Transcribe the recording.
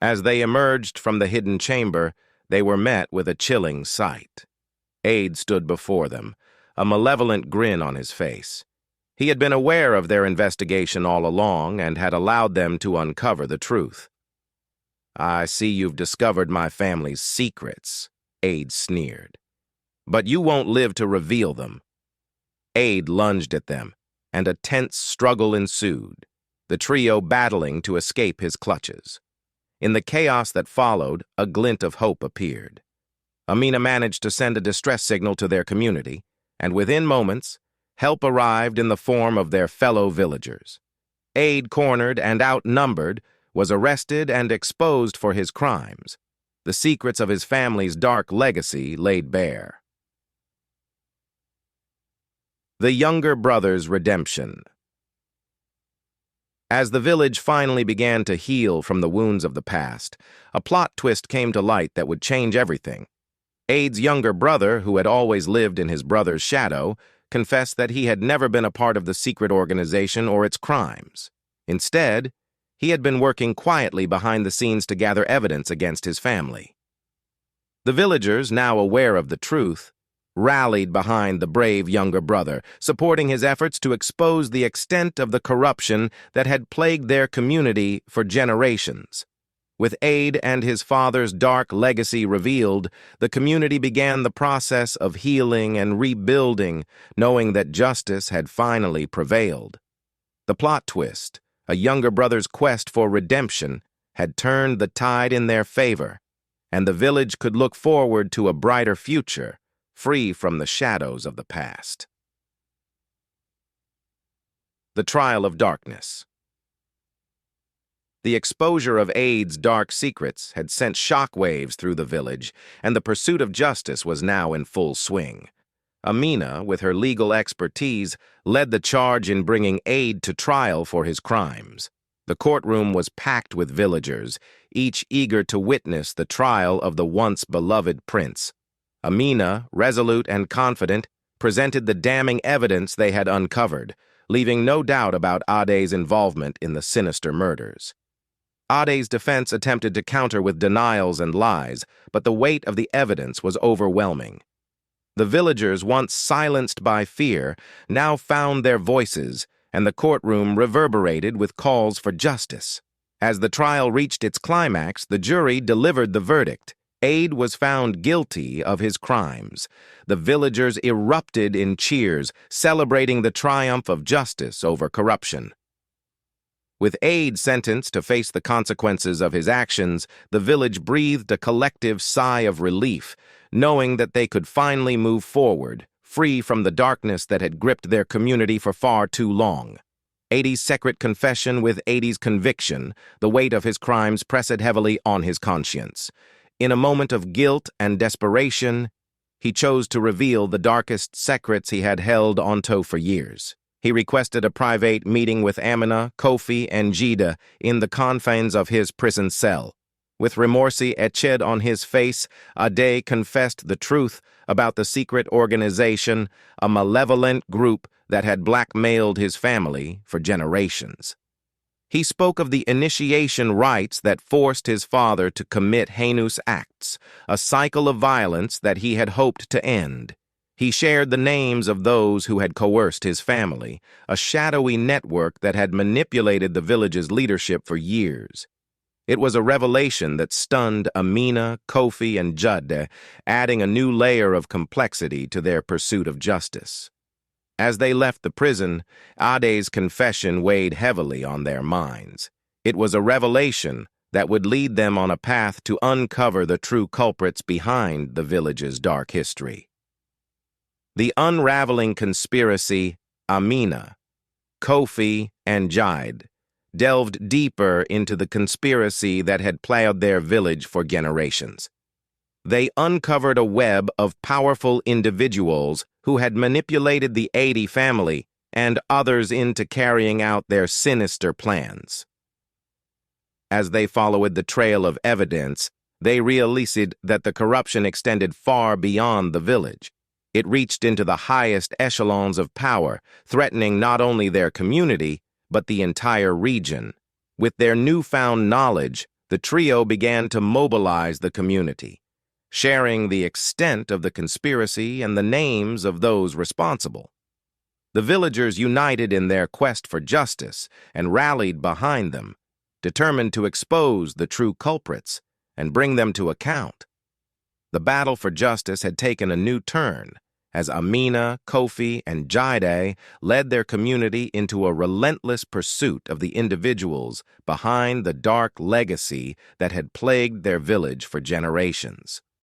As they emerged from the hidden chamber, they were met with a chilling sight. Aid stood before them, a malevolent grin on his face. He had been aware of their investigation all along and had allowed them to uncover the truth. "I see you've discovered my family's secrets," Aid sneered. "But you won't live to reveal them." Aid lunged at them, and a tense struggle ensued, the trio battling to escape his clutches. In the chaos that followed, a glint of hope appeared. Amina managed to send a distress signal to their community, and within moments, help arrived in the form of their fellow villagers. Aid, cornered and outnumbered, was arrested and exposed for his crimes. The secrets of his family's dark legacy laid bare. The younger brother's redemption. As the village finally began to heal from the wounds of the past, a plot twist came to light that would change everything. Aid's younger brother, who had always lived in his brother's shadow, confessed that he had never been a part of the secret organization or its crimes. Instead, he had been working quietly behind the scenes to gather evidence against his family. The villagers, now aware of the truth, rallied behind the brave younger brother, supporting his efforts to expose the extent of the corruption that had plagued their community for generations. With Aid and his father's dark legacy revealed, the community began the process of healing and rebuilding, knowing that justice had finally prevailed. The plot twist, a younger brother's quest for redemption, had turned the tide in their favor, and the village could look forward to a brighter future, free from the shadows of the past. The Trial of Darkness. The exposure of Aid's dark secrets had sent shockwaves through the village, and the pursuit of justice was now in full swing. Amina, with her legal expertise, led the charge in bringing Aid to trial for his crimes. The courtroom was packed with villagers, each eager to witness the trial of the once beloved prince. Amina, resolute and confident, presented the damning evidence they had uncovered, leaving no doubt about Ade's involvement in the sinister murders. Ade's defense attempted to counter with denials and lies, but the weight of the evidence was overwhelming. The villagers, once silenced by fear, now found their voices, and the courtroom reverberated with calls for justice. As the trial reached its climax, the jury delivered the verdict. Aid was found guilty of his crimes. The villagers erupted in cheers, celebrating the triumph of justice over corruption. With Aid sentenced to face the consequences of his actions, the village breathed a collective sigh of relief, knowing that they could finally move forward, free from the darkness that had gripped their community for far too long. Aid's secret confession with Aid's conviction, the weight of his crimes pressed heavily on his conscience. In a moment of guilt and desperation, he chose to reveal the darkest secrets he had held onto for years. He requested a private meeting with Amina, Kofi, and Jida in the confines of his prison cell. With remorse etched on his face, Ade confessed the truth about the secret organization, a malevolent group that had blackmailed his family for generations. He spoke of the initiation rites that forced his father to commit heinous acts, a cycle of violence that he had hoped to end. He shared the names of those who had coerced his family, a shadowy network that had manipulated the village's leadership for years. It was a revelation that stunned Amina, Kofi, and Jada, adding a new layer of complexity to their pursuit of justice. As they left the prison, Ade's confession weighed heavily on their minds. It was a revelation that would lead them on a path to uncover the true culprits behind the village's dark history. The unraveling conspiracy, Amina, Kofi, and Jide delved deeper into the conspiracy that had plagued their village for generations. They uncovered a web of powerful individuals who had manipulated the Ade family and others into carrying out their sinister plans. As they followed the trail of evidence, they realized that the corruption extended far beyond the village. It reached into the highest echelons of power, threatening not only their community, but the entire region. With their newfound knowledge, The trio began to mobilize the community, sharing the extent of the conspiracy and the names of those responsible. The villagers united in their quest for justice and rallied behind them, determined to expose the true culprits and bring them to account. The battle for justice had taken a new turn as Amina, Kofi, and Jide led their community into a relentless pursuit of the individuals behind the dark legacy that had plagued their village for generations.